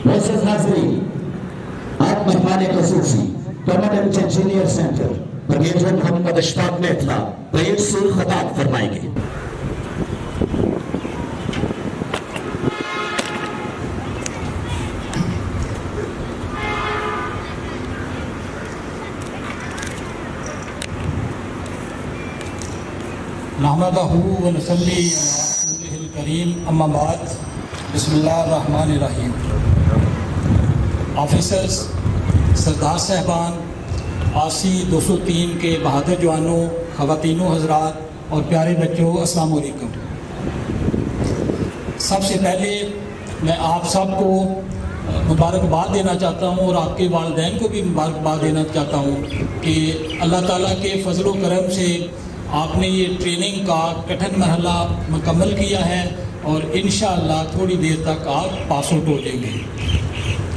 معزز حاضرین، آپ مہمان خصوصی کمانڈنٹ انجینئر سینٹر بریگیڈیئر محمد اشفاق میتھلا پریڈ سے خطاب فرمائیں گے۔ نحمدہ و نصلی علی رسولہ الکریم، اما بعد، بسم اللہ الرحمن الرحیم۔ آفیسرز، سردار صاحبان، آسی 203 کے بہادر جوانوں، خواتین و حضرات اور پیارے بچوں، السلام علیکم۔ سب سے پہلے میں آپ سب کو مبارکباد دینا چاہتا ہوں اور آپ کے والدین کو بھی مبارکباد دینا چاہتا ہوں کہ اللہ تعالیٰ کے فضل و کرم سے آپ نے یہ ٹریننگ کا کٹھن مرحلہ مکمل کیا ہے اور انشاءاللہ تھوڑی دیر تک آپ پاس آؤٹ ہو جائیں گے۔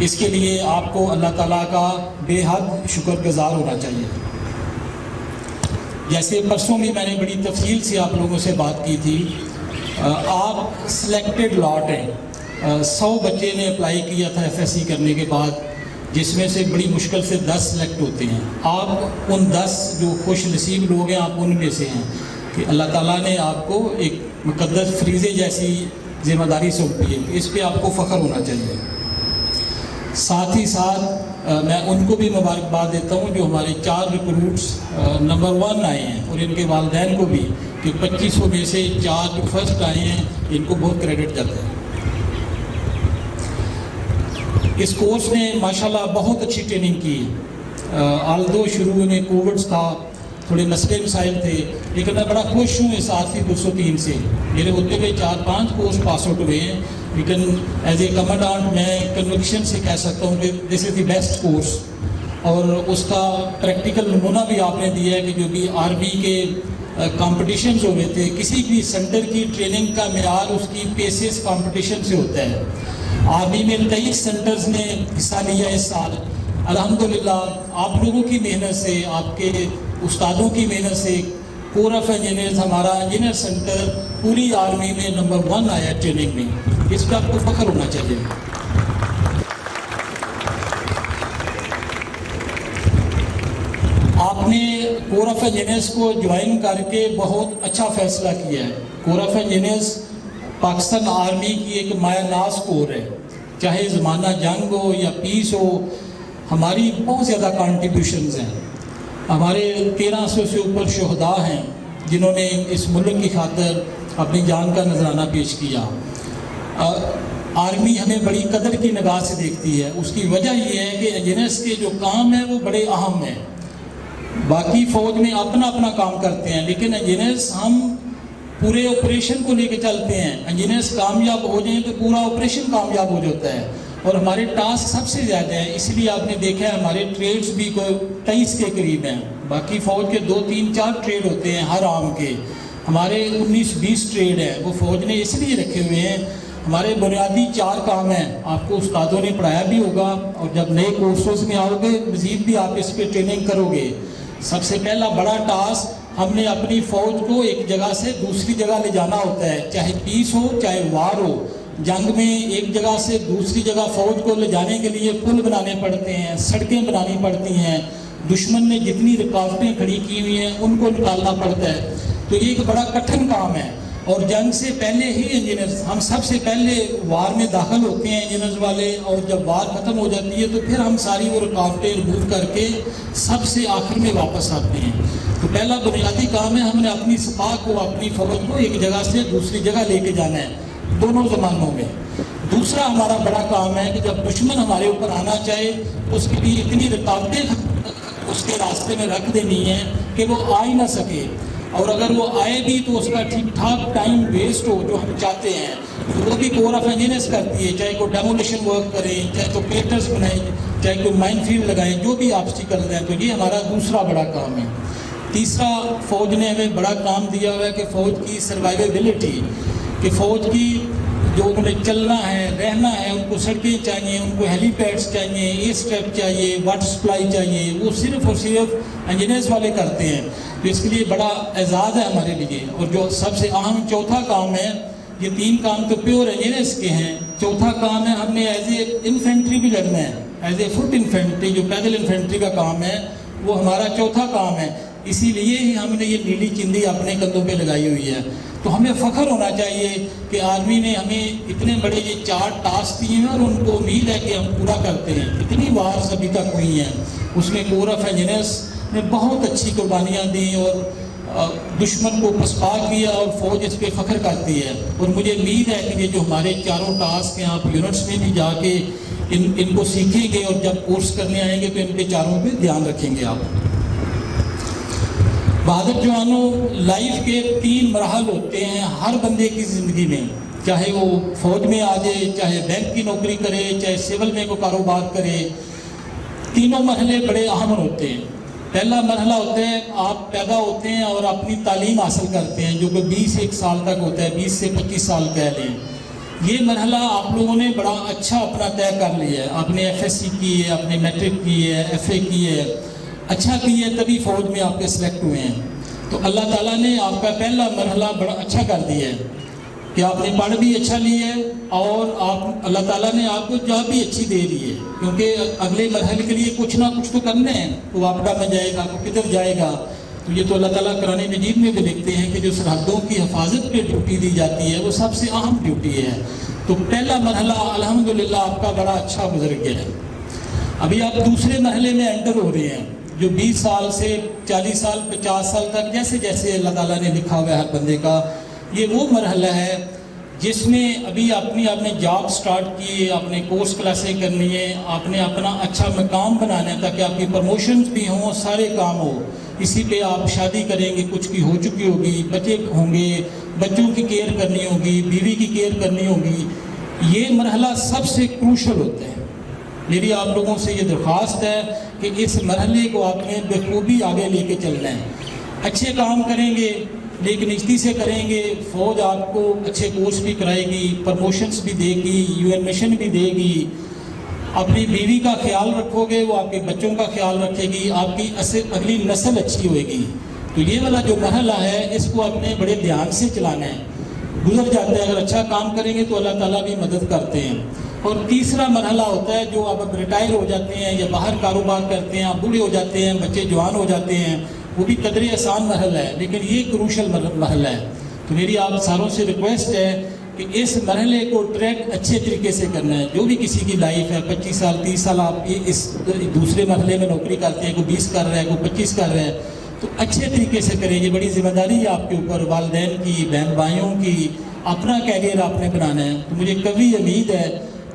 اس کے لیے آپ کو اللہ تعالیٰ کا بے حد شکر گزار ہونا چاہیے۔ جیسے پرسوں بھی میں نے بڑی تفصیل سے آپ لوگوں سے بات کی تھی، آپ سلیکٹڈ لاٹ ہیں۔ 100 بچے نے اپلائی کیا تھا FSC کرنے کے بعد، جس میں سے بڑی مشکل سے 10 سلیکٹ ہوتے ہیں۔ آپ ان 10 جو خوش نصیب لوگ ہیں، آپ ان میں سے ہیں کہ اللہ تعالیٰ نے آپ کو ایک مقدس فریضے جیسی ذمہ داری سونپی ہے۔ اس پہ آپ کو فخر ہونا چاہیے۔ ساتھ ہی ساتھ میں ان کو بھی مبارکباد دیتا ہوں جو ہمارے 4 ریکروٹس نمبر 1 آئے ہیں، اور ان کے والدین کو بھی کہ 2500 میں سے 4 جو فرسٹ آئے ہیں، ان کو بہت کریڈٹ جاتا ہے۔ اس کورس نے ماشاءاللہ بہت اچھی ٹریننگ کی ہے۔ آلدو شروع میں کووڈ تھا، تھوڑے مسئلے مسائل تھے، لیکن میں بڑا خوش ہوں اس آخری 203 سے۔ میرے ہوتے ہوئے 4-5 کورس پاس آؤٹ ہوئے ہیں، لیکن ایز اے کمانڈانٹ میں کنوکشن سے کہہ سکتا ہوں کہ دس از دی بیسٹ کورس۔ اور اس کا پریکٹیکل نمونہ بھی آپ نے دیا ہے کہ جو بھی آرمی کے کمپٹیشنز ہوئے تھے، کسی بھی سینٹر کی ٹریننگ کا معیار اس کی پیسز کمپٹیشن سے ہوتا ہے۔ آرمی میں 23 سینٹرز نے حصہ لیا اس سال۔ الحمدللہ آپ لوگوں کی محنت سے، آپ کے استادوں کی محنت سے کور آف انجینئرز، ہمارا انجینئر سینٹر پوری آرمی میں نمبر 1 آیا ٹریننگ میں۔ اس کا آپ کو فخر ہونا چاہیے۔ آپ نے کور آف انجینئرز کو جوائن کر کے بہت اچھا فیصلہ کیا ہے۔ کور آف انجینئرز پاکستان آرمی کی ایک مایہ ناز کور ہے، چاہے زمانہ جنگ ہو یا پیس ہو، ہماری بہت زیادہ کنٹریبیوشنز ہیں۔ ہمارے 1300 سے اوپر شہداء ہیں جنہوں نے اس ملک کی خاطر اپنی جان کا نذرانہ پیش کیا۔ آرمی ہمیں بڑی قدر کی نگاہ سے دیکھتی ہے۔ اس کی وجہ یہ ہے کہ انجینئرز کے جو کام ہیں وہ بڑے اہم ہیں۔ باقی فوج میں اپنا اپنا کام کرتے ہیں، لیکن انجینئرز ہم پورے آپریشن کو لے کے چلتے ہیں۔ انجینئرز کامیاب ہو جائیں تو پورا آپریشن کامیاب ہو جاتا ہے، اور ہمارے ٹاسک سب سے زیادہ ہیں۔ اس لیے آپ نے دیکھا ہے ہمارے ٹریڈز بھی کوئی 23 کے قریب ہیں۔ باقی فوج کے 2-3-4 ٹریڈ ہوتے ہیں ہر عام کے، ہمارے 19-20 ٹریڈ ہیں۔ وہ فوج نے اس لیے رکھے ہوئے ہیں۔ ہمارے بنیادی 4 کام ہیں، آپ کو استادوں نے پڑھایا بھی ہوگا، اور جب نئے کورسز میں آؤ گے مزید بھی آپ اس پہ ٹریننگ کرو گے۔ سب سے پہلا بڑا ٹاسک، ہم نے اپنی فوج کو ایک جگہ سے دوسری جگہ لے جانا ہوتا ہے، چاہے پیس ہو چاہے وار ہو۔ جنگ میں ایک جگہ سے دوسری جگہ فوج کو لے جانے کے لیے پل بنانے پڑتے ہیں، سڑکیں بنانی پڑتی ہیں، دشمن نے جتنی رکاوٹیں کھڑی کی ہوئی ہیں ان کو نکالنا پڑتا ہے۔ تو یہ ایک بڑا کٹھن کام ہے، اور جنگ سے پہلے ہی انجینئرز، ہم سب سے پہلے وار میں داخل ہوتے ہیں انجینئرز والے، اور جب وار ختم ہو جاتی ہے تو پھر ہم ساری وہ رکاوٹیں ریموو کر کے سب سے آخر میں واپس آتے ہیں۔ تو پہلا بنیادی کام ہے، ہم نے اپنی سپاہ کو، اپنی فوج کو ایک جگہ سے دوسری جگہ لے کے جانا ہے، دونوں زمانوں میں۔ دوسرا ہمارا بڑا کام ہے کہ جب دشمن ہمارے اوپر آنا چاہے اس کے لیے اتنی رکاوٹیں اس کے راستے میں رکھ دینی ہیں کہ وہ آ ہی نہ سکے، اور اگر وہ آئے بھی تو اس کا ٹھیک ٹھاک ٹائم ویسٹ ہو جو ہم چاہتے ہیں۔ وہ بھی کور آف انجینئرز کرتی ہے، چاہے کوئی ڈیمولیشن ورک کریں، چاہے تو پیٹرز بنائیں، چاہے کوئی مائن فیلڈ لگائیں، جو بھی آبسٹیکلز ہیں۔ تو یہ ہمارا دوسرا بڑا کام ہے۔ تیسرا، فوج نے ہمیں بڑا کام دیا ہوا ہے کہ فوج کی سروائیویبلٹی، کہ فوج کی جو انہوں نے چلنا ہے، رہنا ہے، ان کو سڑکیں چاہیے، ان کو ہیلی پیڈز چاہیے، ایئر اسٹریپ چاہیے، واٹر سپلائی چاہیے، وہ صرف اور صرف انجینئرز والے کرتے ہیں۔ تو اس کے لیے بڑا اعزاز ہے ہمارے لیے۔ اور جو سب سے اہم چوتھا کام ہے یہ 3 کام تو پیور انجینئرس کے ہیں. چوتھا کام ہے ہم نے ایز اے انفینٹری بھی لڑنا ہے, ایز اے فٹ انفینٹری, جو پیدل انفینٹری کا کام ہے وہ ہمارا چوتھا کام ہے. اسی لیے ہی ہم نے یہ نیلی چندی اپنے کندھوں پہ لگائی ہوئی ہے. تو ہمیں فخر ہونا چاہیے کہ آرمی نے ہمیں اتنے بڑے یہ 4 ٹاسک دیے ہیں اور ان کو امید ہے کہ ہم پورا کرتے ہیں. اتنی وارز ابھی تک ہوئی ہیں, اس میں کور آف انجینئرس نے بہت اچھی قربانیاں دیں اور دشمن کو پسپا کیا, اور فوج اس پہ فخر کرتی ہے. اور مجھے امید ہے کہ یہ جو ہمارے 4 ٹاسک ہیں آپ یونٹس میں بھی جا کے ان کو سیکھیں گے, اور جب کورس کرنے آئیں گے تو ان پہ 4 پہ دھیان رکھیں گے آپ. بہادر جوانوں, لائف کے 3 مراحل ہوتے ہیں ہر بندے کی زندگی میں, چاہے وہ فوج میں آ جائے, چاہے بینک کی نوکری کرے, چاہے سول میں کوئی کاروبار کرے. تینوں مرحلے بڑے اہم ہوتے ہیں. پہلا مرحلہ ہوتا ہے آپ پیدا ہوتے ہیں اور اپنی تعلیم حاصل کرتے ہیں, جو کہ 21 سال تک ہوتا ہے, 20 سے 25 سال کہہ لیں. یہ مرحلہ آپ لوگوں نے بڑا اچھا اپنا طے کر لیا ہے. آپ نے FSC کی ہے, آپ نے میٹرک کی ہے, FA کی ہے, اچھا کی ہے, تبھی فوج میں آپ کے سلیکٹ ہوئے ہیں. تو اللہ تعالیٰ نے آپ کا پہلا مرحلہ بڑا اچھا کر دیا ہے کہ آپ نے پڑھ بھی اچھا لی ہے, اور آپ اللہ تعالیٰ نے آپ کو جاب بھی اچھی دے دی ہے. کیونکہ اگلے مرحلے کے لیے کچھ نہ کچھ تو کرنا ہے. وہ آپ میں جائے گا, وہ کدھر جائے گا. تو یہ تو اللہ تعالیٰ قرآن مجید میں بھی لکھتے ہیں کہ جو سرحدوں کی حفاظت پہ ڈیوٹی دی جاتی ہے وہ سب سے اہم ڈیوٹی ہے. تو پہلا مرحلہ الحمدللہ آپ کا بڑا اچھا گزر گیا ہے. ابھی آپ دوسرے مرحلے میں انٹر ہو رہے ہیں, جو 20 سال سے 40 سال 50 سال تک جیسے جیسے اللہ تعالیٰ نے لکھا ہوا ہے ہر بندے کا. یہ وہ مرحلہ ہے جس میں ابھی آپ نے جاب سٹارٹ کی ہے, آپ نے کورس کلاسیں کرنی ہے, آپ نے اپنا اچھا مقام بنانا ہے تاکہ آپ کی پروموشنز بھی ہوں, سارے کام ہو. اسی پہ آپ شادی کریں گے, کچھ کی ہو چکی ہوگی, بچے ہوں گے, بچوں کی کیئر کرنی ہوگی, بیوی کی کیئر کرنی ہوگی. یہ مرحلہ سب سے کروشل ہوتا ہے. میری آپ لوگوں سے یہ درخواست ہے کہ اس مرحلے کو آپ نے بخوبی آگے لے کے چلنا ہے. اچھے کام کریں گے, لیکن اجتی سے کریں گے, فوج آپ کو اچھے کورس بھی کرائے گی, پروموشنز بھی دے گی, UN مشن بھی دے گی. اپنی بیوی کا خیال رکھو گے, وہ آپ کے بچوں کا خیال رکھے گی, آپ کی اگلی نسل اچھی ہوئے گی. تو یہ والا جو مرحلہ ہے اس کو آپ نے بڑے دھیان سے چلانا ہے. گزر جاتا ہے, اگر اچھا کام کریں گے تو اللہ تعالیٰ بھی مدد کرتے ہیں. اور تیسرا مرحلہ ہوتا ہے جو آپ ریٹائر ہو جاتے ہیں یا باہر کاروبار کرتے ہیں, آپ بوڑھے ہو جاتے ہیں, بچے جوان ہو جاتے ہیں. وہ بھی قدرے آسان مرحلہ ہے, لیکن یہ کروشل مرحلہ ہے. تو میری آپ ساروں سے ریکویسٹ ہے کہ اس مرحلے کو ٹریک اچھے طریقے سے کرنا ہے. جو بھی کسی کی لائف ہے, 25 سال 30 سال آپ اس دوسرے مرحلے میں نوکری کرتے ہیں, کوئی 20 کر رہا ہے, کوئی 25 کر رہا ہے, تو اچھے طریقے سے کریں. یہ بڑی ذمہ داری ہے آپ کے اوپر, والدین کی, بہن بھائیوں کی. اپنا کیریئر آپ نے بنانا ہے. تو مجھے کبھی امید ہے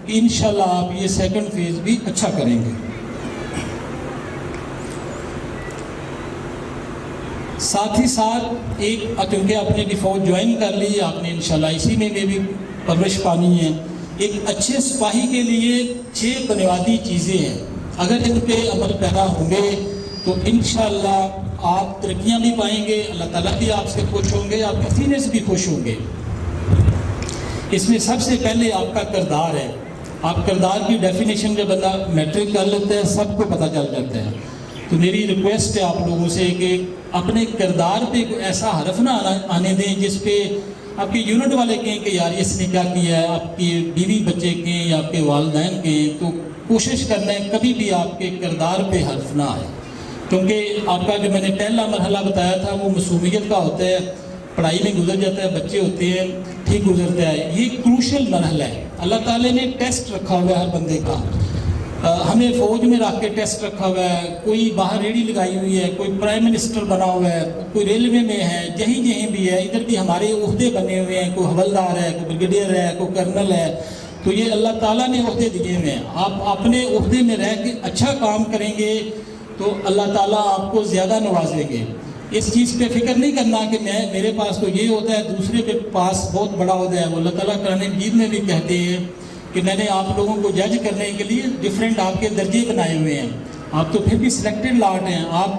کہ انشاءاللہ آپ یہ سیکنڈ فیز بھی اچھا کریں گے. ساتھ ہی ساتھ ایک, کیونکہ آپ نے بھی فوج جوائن کر لی, آپ نے انشاءاللہ اسی میں بھی پرورش پانی ہے. ایک اچھے سپاہی کے لیے 6 بنیادی چیزیں ہیں. اگر ان پہ عمل پیرا ہوں گے تو انشاءاللہ آپ ترقیاں بھی پائیں گے, اللہ تعالیٰ بھی آپ سے خوش ہوں گے, آپ پسینے سے بھی خوش ہوں گے. اس میں سب سے پہلے آپ کا کردار ہے. آپ کردار کی ڈیفینیشن جب بندہ میٹرک کر لیتا ہے سب کو پتہ چل جاتا ہے. تو میری ریکویسٹ ہے آپ لوگوں سے کہ اپنے کردار پہ کوئی ایسا حرف نہ آنے دیں جس پہ آپ کے یونٹ والے کہیں کہ یار اس نے کیا کیا ہے, آپ کی بیوی بچے کہیں یا آپ کے والدین کہیں. تو کوشش کرنا ہے کبھی بھی آپ کے کردار پہ حرف نہ آئے, کیونکہ آپ کا جو میں نے پہلا مرحلہ بتایا تھا وہ معصومیت کا ہوتا ہے, پڑھائی میں گزر جاتا ہے, بچے ہوتے ہیں, ٹھیک گزرتا ہے. یہ کروشل مرحلہ ہے. اللہ تعالیٰ نے ٹیسٹ رکھا ہوا ہے ہر بندے کا. ہمیں فوج میں رکھ کے ٹیسٹ رکھا ہوا ہے, کوئی باہر ریڑھی لگائی ہوئی ہے, کوئی پرائم منسٹر بنا ہوا ہے, کوئی ریلوے میں ہے, جہیں بھی ہے, ادھر بھی ہمارے عہدے بنے ہوئے ہیں, کوئی حوالدار ہے, کوئی بریگیڈیئر ہے, کوئی کرنل ہے. تو یہ اللہ تعالیٰ نے عہدے دیے ہوئے ہیں. آپ اپنے عہدے میں رہ کے اچھا کام کریں گے تو اللہ تعالیٰ آپ کو زیادہ نوازیں گے. اس چیز پہ فکر نہیں کرنا کہ میرے پاس تو یہ ہوتا ہے, دوسرے کے پاس بہت بڑا ہوتا ہے. وہ اللہ تعالیٰ قرآن مجید میں بھی کہتے ہیں کہ میں نے آپ لوگوں کو جج کرنے کے لیے ڈیفرنٹ آپ کے درجے بنائے ہوئے ہیں. آپ تو پھر بھی سلیکٹڈ لاٹ ہیں. آپ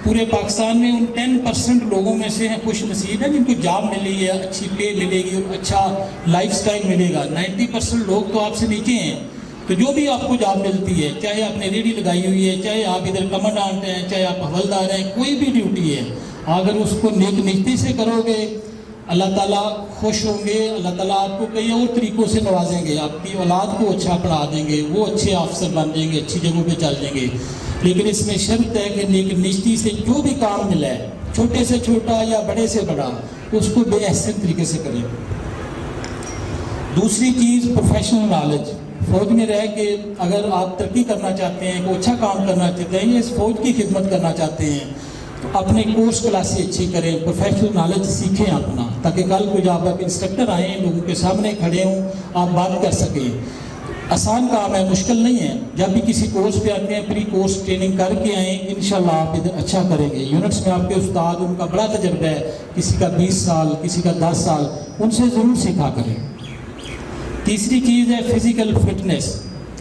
پورے پاکستان میں ان 10% لوگوں میں سے ہیں خوش نصیب ہیں جن کو جاب ملی ہے, اچھی پے ملے گی اور اچھا لائف سٹائل ملے گا. 90% لوگ تو آپ سے نیچے ہیں. تو جو بھی آپ کو جاب ملتی ہے, چاہے آپ نے ریڑھی لگائی ہوئی ہے, چاہے آپ ادھر کمانڈانٹ ہیں, چاہے آپ حوالدار ہیں, کوئی بھی ڈیوٹی ہے, اگر اس کو نیک نیتی سے کرو گے اللہ تعالیٰ خوش ہوں گے، اللہ تعالیٰ آپ کو کئی اور طریقوں سے نوازیں گے، آپ کی اولاد کو اچھا پڑھا دیں گے، وہ اچھے افسر بن جائیں گے، اچھی جگہوں پہ چل جائیں گے. لیکن اس میں شرط ہے کہ نیک نشتی سے جو بھی کام ملا ہے، چھوٹے سے چھوٹا یا بڑے سے بڑا، اس کو بے احسن طریقے سے کریں. دوسری چیز پروفیشنل نالج. فوج میں رہ کے اگر آپ ترقی کرنا چاہتے ہیں، کوئی اچھا کام کرنا چاہتے ہیں یا اس فوج کی خدمت کرنا چاہتے ہیں تو اپنے کورس کلاسیں اچھی کریں، پروفیشنل نالج سیکھیں اپنا، تاکہ کل کو جب آپ انسٹرکٹر آئیں، لوگوں کے سامنے کھڑے ہوں، آپ بات کر سکیں. آسان کام ہے، مشکل نہیں ہے. جب بھی کسی کورس پہ آتے ہیں پری کورس ٹریننگ کر کے آئیں، انشاءاللہ آپ ادھر اچھا کریں گے. یونٹس میں آپ کے استاد، ان کا بڑا تجربہ ہے، کسی کا 20 سال، کسی کا 10 سال، ان سے ضرور سیکھا کریں. تیسری چیز ہے فزیکل فٹنس.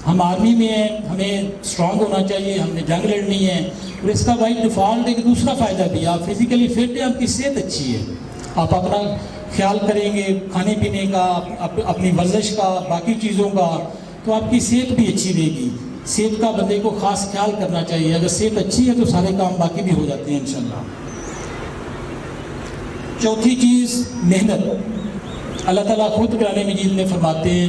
ہم آرمی میں ہیں، ہمیں اسٹرانگ ہونا چاہیے، ہم نے جنگ لڑنی ہے، اور اس کا بائی ڈیفالٹ ایک دوسرا فائدہ بھی ہے، آپ فزیکلی فٹ ہیں، آپ کی صحت اچھی ہے، آپ اپنا خیال کریں گے کھانے پینے کا، اپنی ورزش کا، باقی چیزوں کا، تو آپ کی صحت بھی اچھی رہے گی. صحت کا بندے کو خاص خیال کرنا چاہیے. اگر صحت اچھی ہے تو سارے کام باقی بھی ہو جاتے ہیں انشاءاللہ. چوتھی چیز محنت. اللہ تعالیٰ خود قرآن مجید میں فرماتے ہیں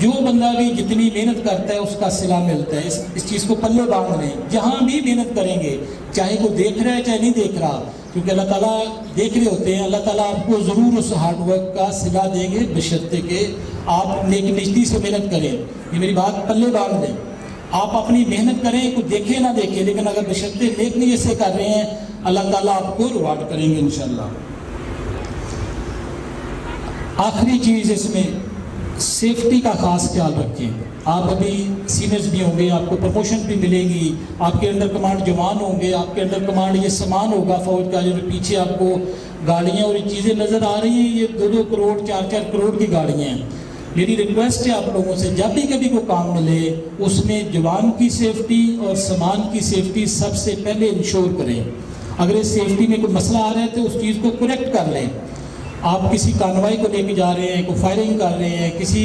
جو بندہ بھی جتنی محنت کرتا ہے اس کا صلہ ملتا ہے. اس چیز کو پلے باندھ لیں. جہاں بھی محنت کریں گے، چاہے کوئی دیکھ رہا ہے چاہے نہیں دیکھ رہا، کیونکہ اللہ تعالیٰ دیکھ رہے ہوتے ہیں، اللہ تعالیٰ آپ کو ضرور اس ہارڈ ورک کا صلہ دیں گے، بشرطے کہ آپ نیک نشتی سے محنت کریں. یہ میری بات پلے باندھ لیں. آپ اپنی محنت کریں، کوئی دیکھے نہ دیکھے، لیکن اگر بشرطے نیک نیت سے کر رہے ہیں، اللہ تعالیٰ آپ کو ریوارڈ کریں گے انشاءاللہ. آخری چیز اس میں سیفٹی کا خاص خیال رکھیں. آپ ابھی سینئرز بھی ہوں گے، آپ کو پروموشن بھی ملے گی، آپ کے انڈر کمانڈ جوان ہوں گے، آپ کے انڈر کمانڈ یہ سامان ہوگا فوج کا، جو پیچھے آپ کو گاڑیاں اور یہ چیزیں نظر آ رہی ہیں، یہ 2-2 کروڑ 4-4 کروڑ کی گاڑیاں ہیں. میری ریکویسٹ ہے آپ لوگوں سے، جب بھی کبھی کوئی کام ملے اس میں جوان کی سیفٹی اور سامان کی سیفٹی سب سے پہلے انشور کریں. اگر اس سیفٹی میں کوئی مسئلہ آ رہا ہے تو اس چیز کو کریکٹ کر لیں. آپ کسی کانوائی کو لے کے جا رہے ہیں، کوئی فائرنگ کر رہے ہیں، کسی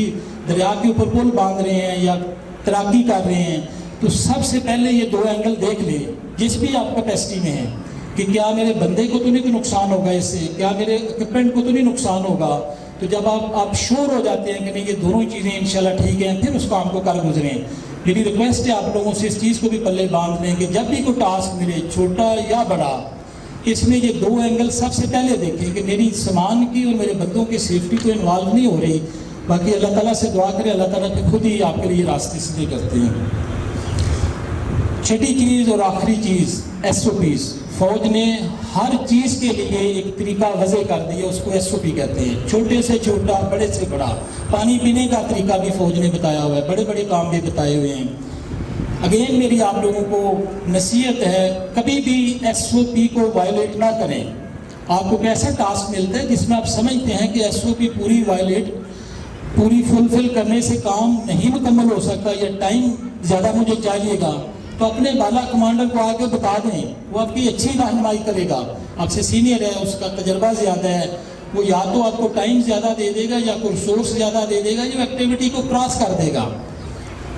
دریا کے اوپر پل باندھ رہے ہیں یا تیراکی کر رہے ہیں، تو سب سے پہلے یہ 2 اینگل دیکھ لیں جس بھی آپ کیپیسٹی میں ہے، کہ کیا میرے بندے کو تو نہیں کوئی نقصان ہوگا اس سے، کیا میرے اکوپمنٹ کو تو نہیں نقصان ہوگا. تو جب آپ شور ہو جاتے ہیں کہ نہیں یہ دونوں چیزیں انشاءاللہ ٹھیک ہیں، پھر اس کام کو کر گزریں. میری ریکویسٹ ہے آپ لوگوں سے اس چیز کو بھی پلے باندھ لیں کہ جب بھی کوئی ٹاسک ملے، چھوٹا یا بڑا، اس میں یہ 2 اینگل سب سے پہلے دیکھیں کہ میری سامان کی اور میرے بندوں کی سیفٹی تو انوالو نہیں ہو رہی. باقی اللہ تعالیٰ سے دعا کرے، اللہ تعالیٰ کہ خود ہی آپ کے لیے راستے سیدھے کرتے ہیں. چھٹی چیز اور آخری چیز SOPs. فوج نے ہر چیز کے لیے ایک طریقہ وضع کر دیا، اس کو SOP کہتے ہیں. چھوٹے سے چھوٹا، بڑے سے بڑا. پانی پینے کا طریقہ بھی فوج نے بتایا ہوا ہے، بڑے بڑے کام بھی بتائے ہوئے ہیں. اگین میری آپ لوگوں کو نصیحت ہے، کبھی بھی SOP کو وائلیٹ نہ کریں. آپ کو ایک ایسا ٹاسک ملتا ہے جس میں آپ سمجھتے ہیں کہ SOP پوری فلفل کرنے سے کام نہیں مکمل ہو سکتا یا ٹائم زیادہ مجھے چاہیے گا، تو اپنے بالا کمانڈر کو آ کے بتا دیں، وہ آپ کی اچھی رہنمائی کرے گا. آپ سے سینئر ہے، اس کا تجربہ زیادہ ہے، وہ یا تو آپ کو ٹائم زیادہ دے دے گا یا کوئی ریسورس زیادہ دے دے گا، جو ایکٹیویٹی کو کراس کر دے گا.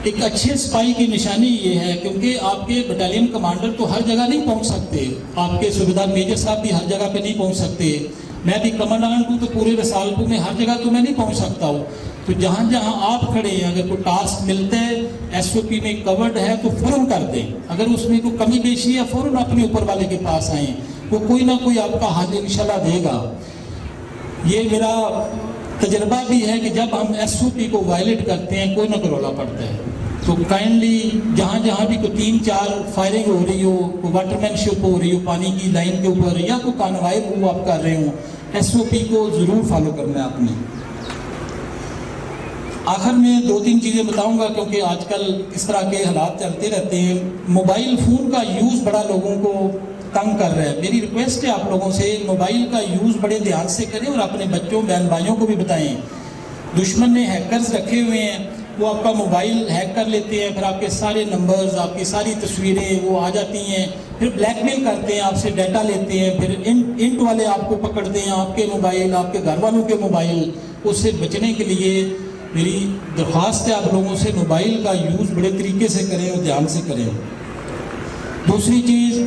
ایک اچھے سپاہی کی نشانی یہ ہے، کیونکہ آپ کے بٹالین کمانڈر تو ہر جگہ نہیں پہنچ سکتے، آپ کے صوبیدار میجر صاحب بھی ہر جگہ پہ نہیں پہنچ سکتے، میں بھی کمانڈانٹ ہوں تو پورے رسالپور میں ہر جگہ تو میں نہیں پہنچ سکتا ہوں. تو جہاں جہاں آپ کھڑے ہیں، اگر کوئی ٹاسک ملتا ہے SOP میں کورڈ ہے تو فوراً کر دیں. اگر اس میں کوئی کمی بیشی ہے فوراً اپنے اوپر والے کے پاس آئیں، وہ کوئی نہ کوئی آپ کا حل انشاءاللہ دے گا. یہ میرا تجربہ بھی ہے کہ جب ہم SOP کو وائلیٹ کرتے ہیں کوئی نہ کوئی رولا پڑتا ہے. تو کائنڈلی جہاں جہاں بھی کوئی 3-4 فائرنگ ہو رہی ہو، کوئی واٹر مین شپ ہو رہی ہو پانی کی لائن کے اوپر، یا کوئی کانوائی وہ آپ کر رہے ہوں، SOP کو ضرور فالو کرنا ہے آپ نے. آخر میں 2-3 چیزیں بتاؤں گا کیونکہ آج کل اس طرح کے حالات چلتے رہتے ہیں. موبائل فون کا یوز بڑا لوگوں کو تنگ کر رہا ہے. میری ریکویسٹ ہے آپ لوگوں سے، موبائل کا یوز بڑے دھیان سے کریں اور اپنے بچوں بہن بھائیوں کو بھی بتائیں. دشمن نے ہیکرز رکھے ہوئے ہیں، وہ آپ کا موبائل ہیک کر لیتے ہیں، پھر آپ کے سارے نمبرز، آپ کی ساری تصویریں وہ آ جاتی ہیں، پھر بلیک میل کرتے ہیں، آپ سے ڈیٹا لیتے ہیں، پھر انٹ والے آپ کو پکڑتے ہیں، آپ کے موبائل، آپ کے گھر والوں کے موبائل. اس سے بچنے کے لیے میری درخواست ہے آپ لوگوں سے، موبائل کا یوز بڑے طریقے سے کریں اور دھیان سے کریں. دوسری چیز،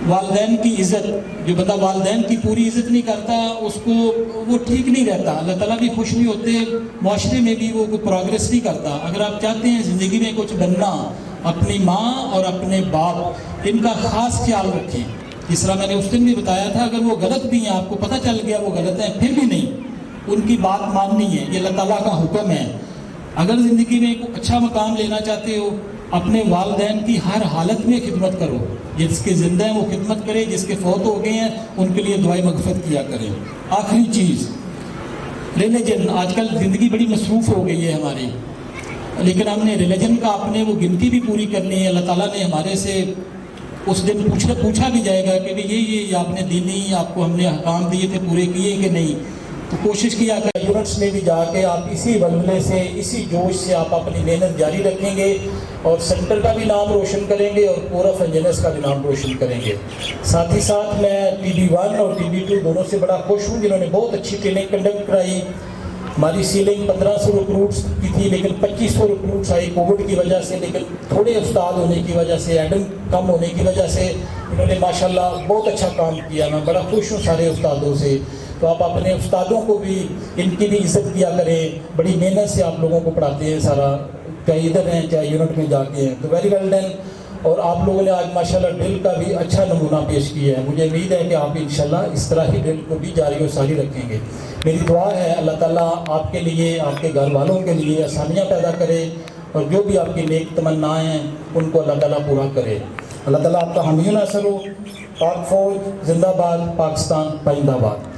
والدین کی عزت، جو بندہ والدین کی پوری عزت نہیں کرتا اس کو وہ ٹھیک نہیں رہتا، اللہ تعالیٰ بھی خوش نہیں ہوتے، معاشرے میں بھی وہ کوئی پروگریس نہیں کرتا۔ اگر آپ چاہتے ہیں زندگی میں کچھ بننا، اپنی ماں اور اپنے باپ ان کا خاص خیال رکھیں۔ اس طرح میں نے اس دن بھی بتایا تھا، اگر وہ غلط بھی ہیں، آپ کو پتہ چل گیا وہ غلط ہیں، پھر بھی نہیں، ان کی بات ماننی ہے، یہ اللہ تعالیٰ کا حکم ہے۔ اگر زندگی میں ایک اچھا مقام لینا چاہتے ہو، اپنے والدین کی ہر حالت میں خدمت کرو، جس کے زندہ ہیں وہ خدمت کرے، جس کے فوت ہو گئے ہیں ان کے لیے دعائیں مغفرت کیا کریں۔ آخری چیز، ریلیجن، آج کل زندگی بڑی مصروف ہو گئی ہے ہماری، لیکن ہم نے ریلیجن کا اپنے وہ گنتی بھی پوری کرنی ہے۔ اللہ تعالیٰ نے ہمارے سے اس دن پوچھا بھی جائے گا کہ یہ آپ نے دینی، آپ کو ہم نے احکام دیے تھے پورے کیے کہ نہیں؟ تو کوشش کیا کہ یونٹس میں بھی جا کے آپ اسی ولولے سے، اسی جوش سے آپ اپنی محنت جاری رکھیں گے اور سینٹر کا بھی نام روشن کریں گے اور پورا انجینئرس کا بھی نام روشن کریں گے۔ ساتھ ہی ساتھ میں TB1 اور TB2 دونوں سے بڑا خوش ہوں، جنہوں نے بہت اچھی ٹریننگ کنڈکٹ کرائی۔ ہماری سیلنگ 1500 ریکروٹس کی تھی، لیکن 2500 ریکروٹس آئی کووڈ کی وجہ سے، لیکن تھوڑے استاد ہونے کی وجہ سے، ایڈم کم ہونے کی وجہ سے انہوں نے ماشاءاللہ بہت اچھا کام کیا۔ میں بڑا خوش ہوں سارے استادوں سے۔ تو آپ اپنے استادوں کو بھی، ان کی بھی عزت کیا کریں، بڑی محنت سے آپ لوگوں کو پڑھاتے ہیں سارا، چاہے ادھر ہیں چاہے یونٹ میں جا کے ہیں، تو ویری ویل ڈن۔ اور آپ لوگوں نے آج ماشاءاللہ ڈرل کا بھی اچھا نمونہ پیش کیا ہے، مجھے امید ہے کہ آپ انشاءاللہ اس طرح ہی ڈرل کو بھی جاری و ساری رکھیں گے۔ میری دعا ہے اللہ تعالیٰ آپ کے لیے، آپ کے گھر والوں کے لیے آسانیاں پیدا کرے، اور جو بھی آپ کی نیک تمنائیں ہیں ان کو اللہ تعالیٰ پورا کرے۔ اللہ تعالیٰ آپ کا حامی و ناصر ہو۔ پاک فوج زندہ باد، پاکستان پائندہ باد۔